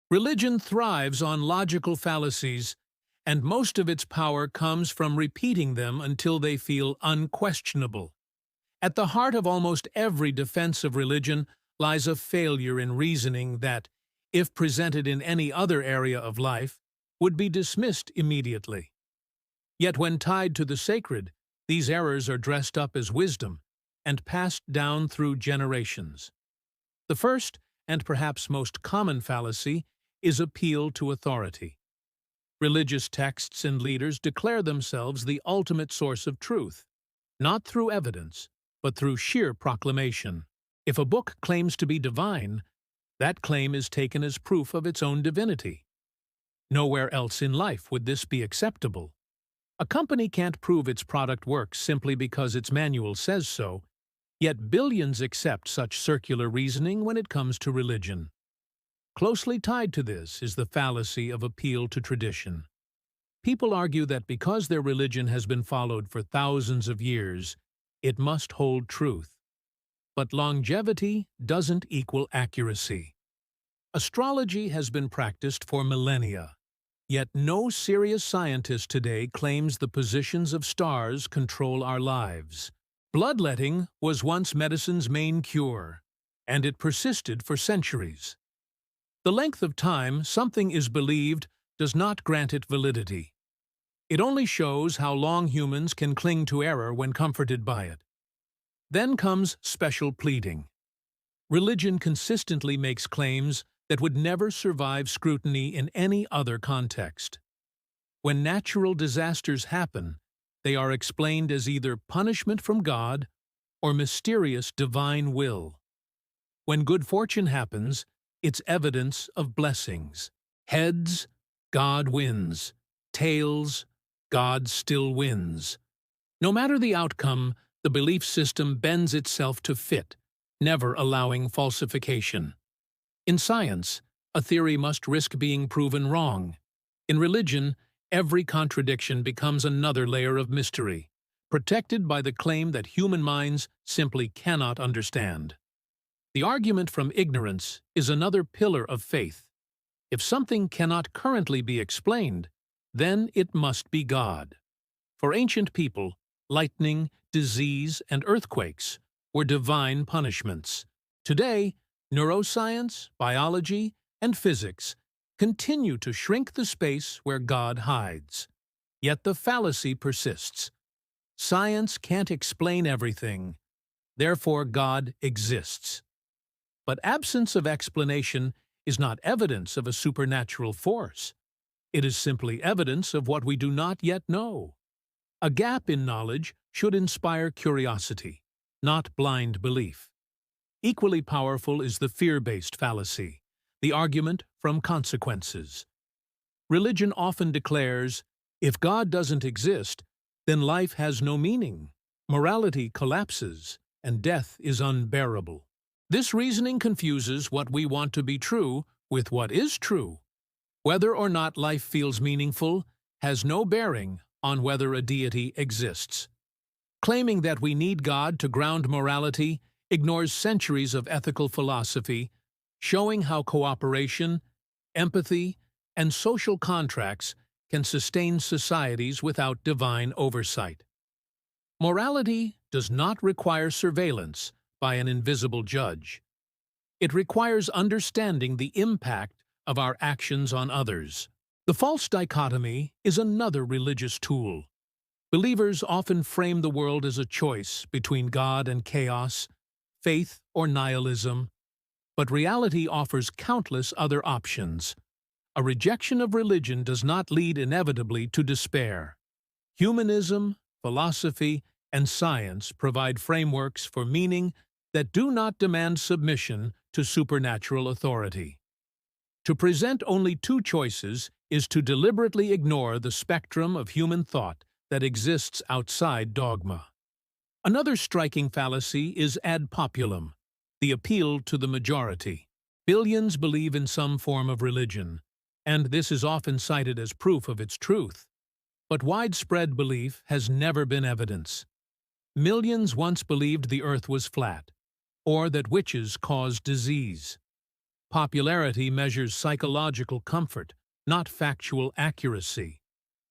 Religion thrives on logical fallacies, and most of its power comes from repeating them until they feel unquestionable. At the heart of almost every defense of religion lies a failure in reasoning that, if presented in any other area of life, would be dismissed immediately. Yet when tied to the sacred, these errors are dressed up as wisdom and passed down through generations. The first, and perhaps most common fallacy, is appeal to authority. Religious texts and leaders declare themselves the ultimate source of truth, not through evidence, but through sheer proclamation. If a book claims to be divine, that claim is taken as proof of its own divinity. Nowhere else in life would this be acceptable. A company can't prove its product works simply because its manual says so, yet billions accept such circular reasoning when it comes to religion. Closely tied to this is the fallacy of appeal to tradition. People argue that because their religion has been followed for thousands of years, it must hold truth. But longevity doesn't equal accuracy. Astrology has been practiced for millennia, yet no serious scientist today claims the positions of stars control our lives. Bloodletting was once medicine's main cure, and it persisted for centuries. The length of time something is believed does not grant it validity. It only shows how long humans can cling to error when comforted by it. Then comes special pleading. Religion consistently makes claims that would never survive scrutiny in any other context. When natural disasters happen, they are explained as either punishment from God or mysterious divine will. When good fortune happens, it's evidence of blessings. Heads, God wins. Tails, God still wins. No matter the outcome, the belief system bends itself to fit, never allowing falsification. In science, a theory must risk being proven wrong. In religion, every contradiction becomes another layer of mystery, protected by the claim that human minds simply cannot understand. The argument from ignorance is another pillar of faith. If something cannot currently be explained, then it must be God. For ancient people, lightning, disease, and earthquakes were divine punishments. Today, neuroscience, biology, and physics continue to shrink the space where God hides. Yet the fallacy persists. Science can't explain everything, therefore God exists. But absence of explanation is not evidence of a supernatural force. It is simply evidence of what we do not yet know. A gap in knowledge should inspire curiosity, not blind belief. Equally powerful is the fear-based fallacy, the argument from consequences. Religion often declares, if God doesn't exist, then life has no meaning, morality collapses, and death is unbearable. This reasoning confuses what we want to be true with what is true. Whether or not life feels meaningful has no bearing on whether a deity exists. Claiming that we need God to ground morality ignores centuries of ethical philosophy, showing how cooperation, empathy, and social contracts can sustain societies without divine oversight. Morality does not require surveillance by an invisible judge. It requires understanding the impact of our actions on others. The false dichotomy is another religious tool. Believers often frame the world as a choice between God and chaos, faith or nihilism, but reality offers countless other options. A rejection of religion does not lead inevitably to despair. Humanism, philosophy, and science provide frameworks for meaning that do not demand submission to supernatural authority. To present only two choices is to deliberately ignore the spectrum of human thought that exists outside dogma. Another striking fallacy is ad populum, the appeal to the majority. Billions believe in some form of religion, and this is often cited as proof of its truth. But widespread belief has never been evidence. Millions once believed the earth was flat, or that witches caused disease. Popularity measures psychological comfort, not factual accuracy.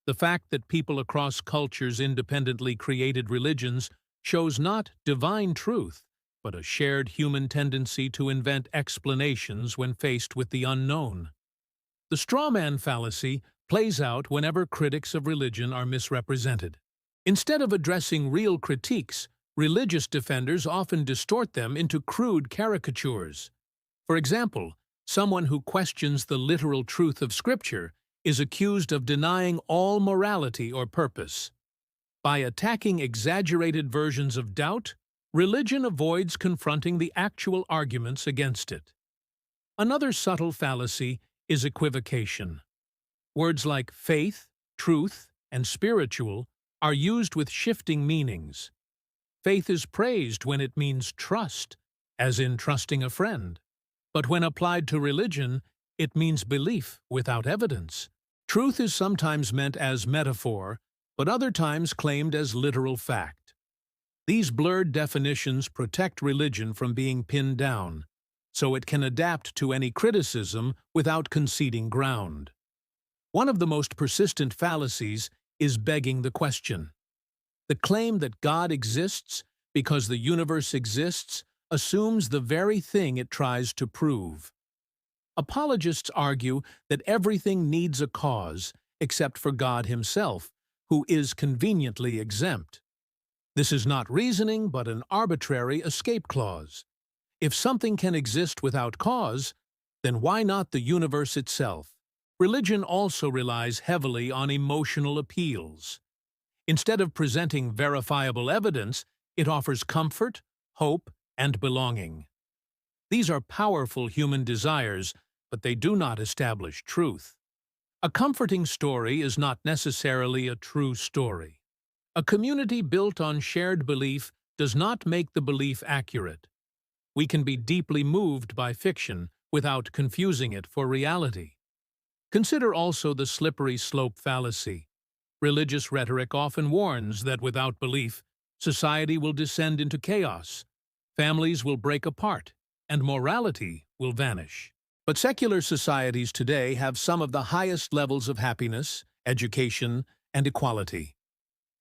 The fact that people across cultures independently created religions shows not divine truth, but a shared human tendency to invent explanations when faced with the unknown. The straw man fallacy plays out whenever critics of religion are misrepresented. Instead of addressing real critiques, religious defenders often distort them into crude caricatures. For example, someone who questions the literal truth of Scripture is accused of denying all morality or purpose. By attacking exaggerated versions of doubt, religion avoids confronting the actual arguments against it. Another subtle fallacy is equivocation. Words like faith, truth, and spiritual are used with shifting meanings. Faith is praised when it means trust, as in trusting a friend. But when applied to religion, it means belief without evidence. Truth is sometimes meant as metaphor, but other times claimed as literal fact. These blurred definitions protect religion from being pinned down, so it can adapt to any criticism without conceding ground. One of the most persistent fallacies is begging the question. The claim that God exists because the universe exists assumes the very thing it tries to prove. Apologists argue that everything needs a cause except for God himself, who is conveniently exempt. This is not reasoning but an arbitrary escape clause. If something can exist without cause, then why not the universe itself? Religion also relies heavily on emotional appeals. Instead of presenting verifiable evidence, it offers comfort, hope, and belonging. These are powerful human desires, but they do not establish truth. A comforting story is not necessarily a true story. A community built on shared belief does not make the belief accurate. We can be deeply moved by fiction without confusing it for reality. Consider also the slippery slope fallacy. Religious rhetoric often warns that without belief, society will descend into chaos, families will break apart, and morality will vanish. But secular societies today have some of the highest levels of happiness, education, and equality.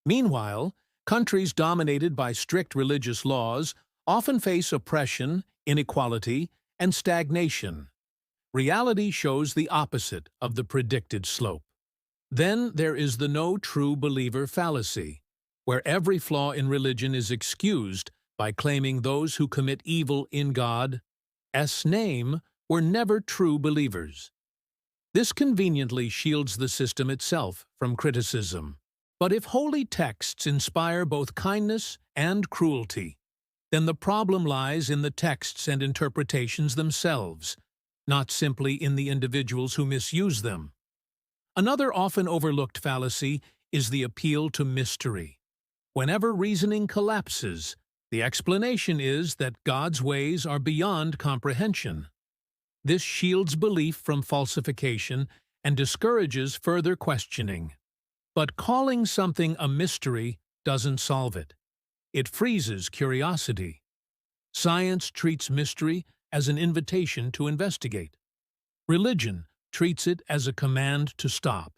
Meanwhile, countries dominated by strict religious laws often face oppression, inequality, and stagnation. Reality shows the opposite of the predicted slope. Then there is the no true believer fallacy, where every flaw in religion is excused by claiming those who commit evil in God's name were never true believers. This conveniently shields the system itself from criticism. But if holy texts inspire both kindness and cruelty, then the problem lies in the texts and interpretations themselves, not simply in the individuals who misuse them. Another often overlooked fallacy is the appeal to mystery. Whenever reasoning collapses, the explanation is that God's ways are beyond comprehension. This shields belief from falsification and discourages further questioning. But calling something a mystery doesn't solve it. It freezes curiosity. Science treats mystery as an invitation to investigate. Religion treats it as a command to stop.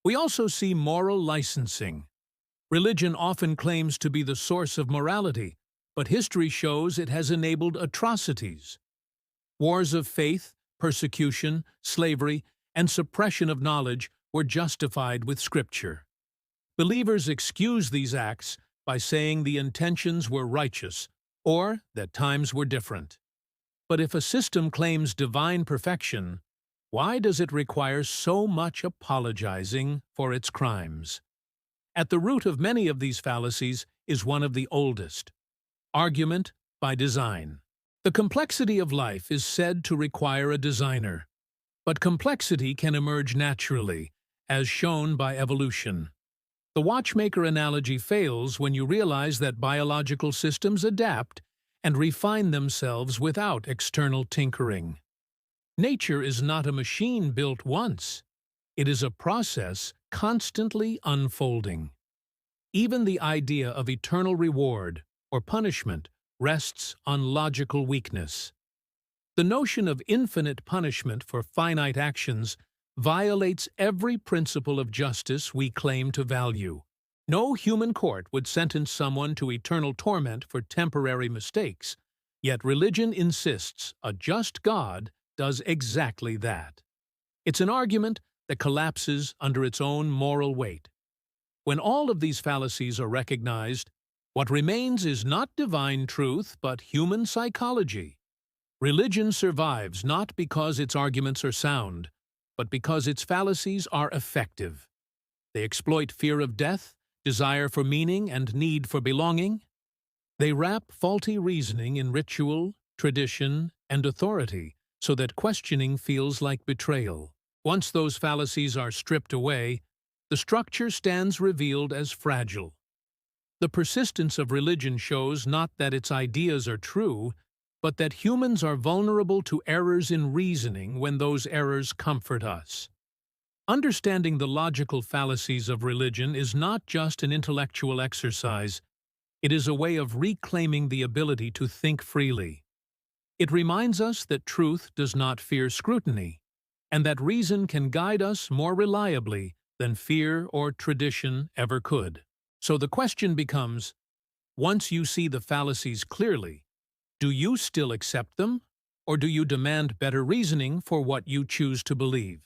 We also see moral licensing. Religion often claims to be the source of morality, but history shows it has enabled atrocities. Wars of faith, persecution, slavery, and suppression of knowledge were justified with Scripture. Believers excuse these acts by saying the intentions were righteous or that times were different. But if a system claims divine perfection, why does it require so much apologizing for its crimes? At the root of many of these fallacies is one of the oldest: argument by design. The complexity of life is said to require a designer, but complexity can emerge naturally, as shown by evolution. The watchmaker analogy fails when you realize that biological systems adapt and refine themselves without external tinkering. Nature is not a machine built once. It is a process constantly unfolding. Even the idea of eternal reward or punishment rests on logical weakness. The notion of infinite punishment for finite actions violates every principle of justice we claim to value. No human court would sentence someone to eternal torment for temporary mistakes, yet religion insists a just God does exactly that. It's an argument that collapses under its own moral weight. When all of these fallacies are recognized, what remains is not divine truth but human psychology. Religion survives not because its arguments are sound, but because its fallacies are effective. They exploit fear of death, desire for meaning, and need for belonging. They wrap faulty reasoning in ritual, tradition, and authority so that questioning feels like betrayal. Once those fallacies are stripped away, the structure stands revealed as fragile. The persistence of religion shows not that its ideas are true, but that humans are vulnerable to errors in reasoning when those errors comfort us. Understanding the logical fallacies of religion is not just an intellectual exercise, it is a way of reclaiming the ability to think freely. It reminds us that truth does not fear scrutiny, and that reason can guide us more reliably than fear or tradition ever could. So the question becomes, once you see the fallacies clearly, do you still accept them, or do you demand better reasoning for what you choose to believe?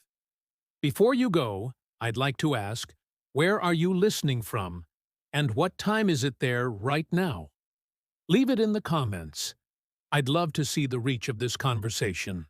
Before you go, I'd like to ask, where are you listening from, and what time is it there right now? Leave it in the comments. I'd love to see the reach of this conversation.